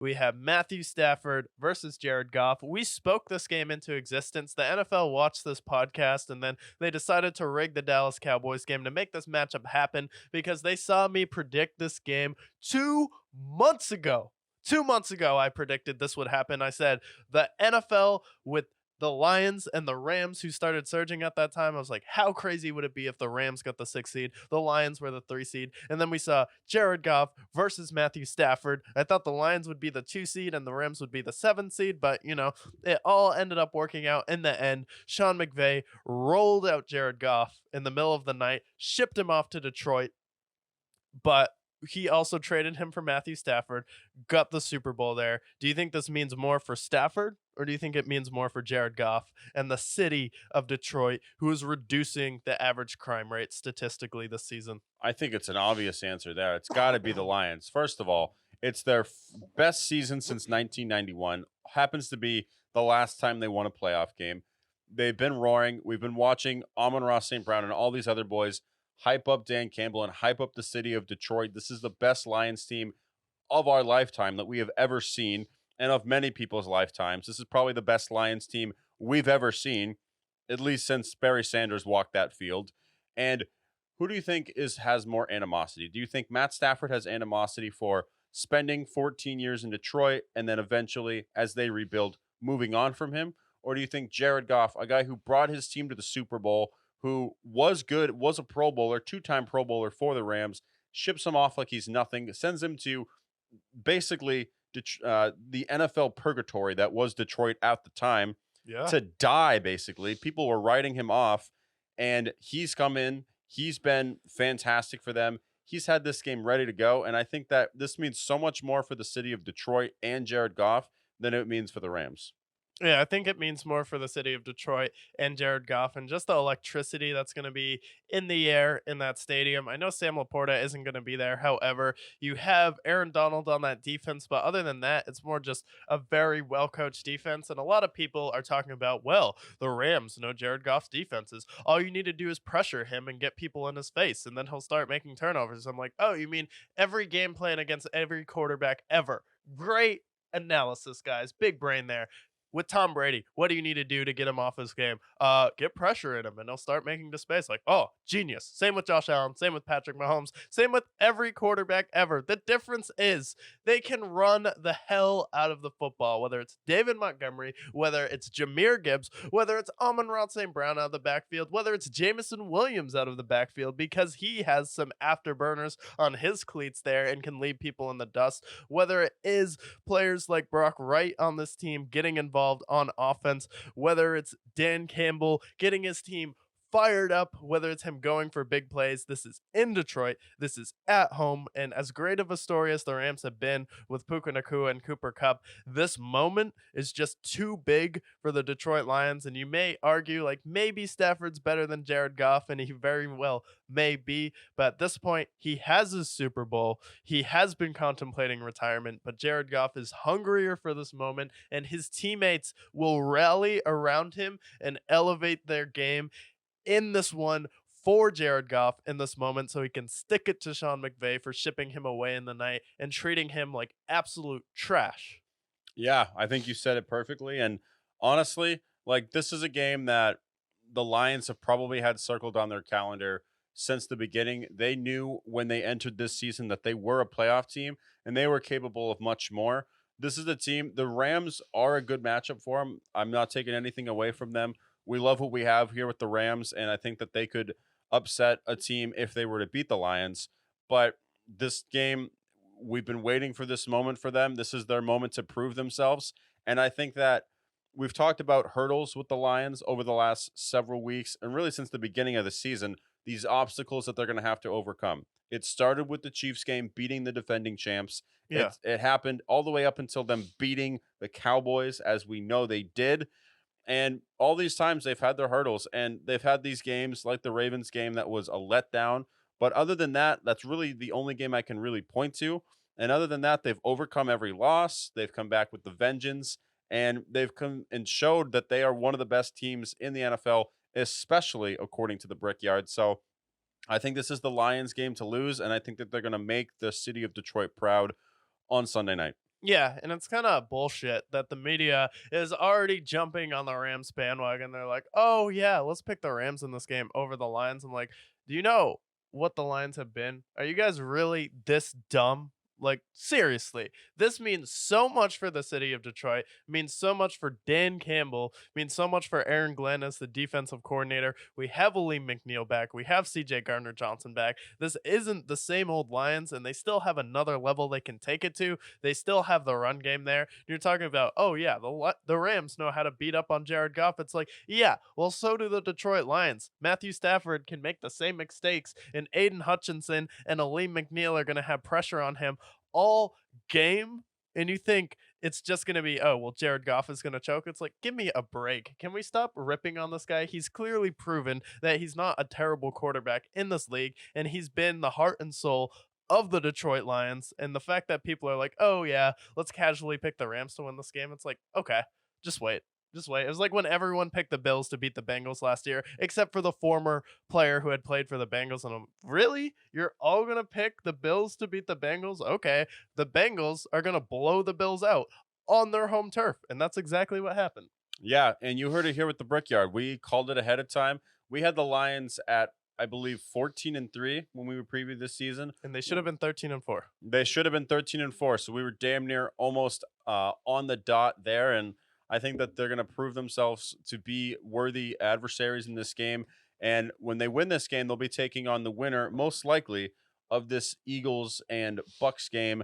we have Matthew Stafford versus Jared Goff. We spoke this game into existence. The NFL watched this podcast and then they decided to rig the Dallas Cowboys game to make this matchup happen because they saw me predict this game 2 months ago. 2 months ago, I predicted this would happen. I said the NFL with the Lions and the Rams, who started surging at that time. I was like, how crazy would it be if the Rams got the 6 seed? The Lions were the 3 seed. And then we saw Jared Goff versus Matthew Stafford. I thought the Lions would be the 2 seed and the Rams would be the 7 seed, but it all ended up working out in the end. Sean McVay rolled out Jared Goff in the middle of the night, shipped him off to Detroit, but he also traded him for Matthew Stafford, got the Super Bowl there. Do you think this means more for Stafford, or do you think it means more for Jared Goff and the city of Detroit, who is reducing the average crime rate statistically this season? I think it's an obvious answer there. It's got to be the Lions. First of all, it's their best season since 1991. Happens to be the last time they won a playoff game. They've been roaring. We've been watching Amon-Ra St. Brown and all these other boys hype up Dan Campbell and hype up the city of Detroit. This is the best Lions team of our lifetime that we have ever seen, and of many people's lifetimes. This is probably the best Lions team we've ever seen, at least since Barry Sanders walked that field. And who do you think has more animosity? Do you think Matt Stafford has animosity for spending 14 years in Detroit and then eventually, as they rebuild, moving on from him? Or do you think Jared Goff, a guy who brought his team to the Super Bowl, who was good, was a Pro Bowler, two-time Pro Bowler for the Rams, ships him off like he's nothing, sends him to basically the NFL purgatory that was Detroit at the time, to die, basically. People were writing him off, and he's come in. He's been fantastic for them. He's had this game ready to go, and I think that this means so much more for the city of Detroit and Jared Goff than it means for the Rams. Yeah, I think it means more for the city of Detroit and Jared Goff and just the electricity that's going to be in the air in that stadium. I know Sam Laporta isn't going to be there. However, you have Aaron Donald on that defense. But other than that, it's more just a very well coached defense. And a lot of people are talking about, well, the Rams know Jared Goff's defenses. All you need to do is pressure him and get people in his face, and then he'll start making turnovers. I'm like, oh, you mean every game plan against every quarterback ever? Great analysis, guys. Big brain there. With Tom Brady, what do you need to do to get him off his game? Get pressure in him, and he'll start making the space. Like, oh, genius. Same with Josh Allen. Same with Patrick Mahomes. Same with every quarterback ever. The difference is they can run the hell out of the football, whether it's David Montgomery, whether it's Jahmyr Gibbs, whether it's Amon-Ra St. Brown out of the backfield, whether it's Jameson Williams out of the backfield, because he has some afterburners on his cleats there and can leave people in the dust, whether it is players like Brock Wright on this team getting involved on offense, whether it's Dan Campbell getting his team fired up, whether it's him going for big plays. This is in Detroit. This is at home. And as great of a story as the Rams have been with Puka Nacua and Cooper Kupp, this moment is just too big for the Detroit Lions. And you may argue like maybe Stafford's better than Jared Goff, and he very well may be. But at this point, he has his Super Bowl. He has been contemplating retirement, but Jared Goff is hungrier for this moment, and his teammates will rally around him and elevate their game in this one for Jared Goff in this moment, so he can stick it to Sean McVay for shipping him away in the night and treating him like absolute trash. Yeah, I think you said it perfectly. And honestly, like, this is a game that the Lions have probably had circled on their calendar since the beginning. They knew when they entered this season that they were a playoff team and they were capable of much more. This is a team, the Rams are a good matchup for them. I'm not taking anything away from them. We love what we have here with the Rams, and I think that they could upset a team if they were to beat the Lions. But this game, we've been waiting for this moment for them. This is their moment to prove themselves. And I think that we've talked about hurdles with the Lions over the last several weeks, and really since the beginning of the season, these obstacles that they're going to have to overcome. It started with the Chiefs game, beating the defending champs. Yeah. It happened all the way up until them beating the Cowboys, as we know they did. And all these times they've had their hurdles, and they've had these games like the Ravens game that was a letdown. But other than that, that's really the only game I can really point to. And other than that, they've overcome every loss. They've come back with the vengeance, and they've come and showed that they are one of the best teams in the NFL, especially according to the Brickyard. So I think this is the Lions game to lose, and I think that they're going to make the city of Detroit proud on Sunday night. Yeah, and it's kind of bullshit that the media is already jumping on the Rams bandwagon. They're like, "Oh yeah, let's pick the Rams in this game over the Lions." I'm like, "Do you know what the Lions have been? Are you guys really this dumb?" Like seriously, this means so much for the city of Detroit. Means so much for Dan Campbell. Means so much for Aaron Glenn as the defensive coordinator. We have Lee McNeil back. We have C.J. Gardner Johnson back. This isn't the same old Lions, and they still have another level they can take it to. They still have the run game there. You're talking about, oh yeah, the Rams know how to beat up on Jared Goff. It's like, yeah, well, so do the Detroit Lions. Matthew Stafford can make the same mistakes, and Aiden Hutchinson and Aleem McNeil are going to have pressure on him all game. And you think it's just going to be, oh, well, Jared Goff is going to choke. It's like, give me a break. Can we stop ripping on this guy? He's clearly proven that he's not a terrible quarterback in this league, and he's been the heart and soul of the Detroit Lions. And the fact that people are like, oh, yeah, let's casually pick the Rams to win this game. It's like, okay, just wait. Just wait. It was like when everyone picked the Bills to beat the Bengals last year, except for the former player who had played for the Bengals. And I'm really? You're all going to pick the Bills to beat the Bengals? Okay. The Bengals are going to blow the Bills out on their home turf. And that's exactly what happened. Yeah, and you heard it here with the Brickyard. We called it ahead of time. We had the Lions at, I believe, 14-3 when we were preview this season. And they should have been 13-4. They should have been 13-4. So we were damn near almost on the dot there. And I think that they're going to prove themselves to be worthy adversaries in this game. And when they win this game, they'll be taking on the winner, most likely, of this Eagles and Bucks game.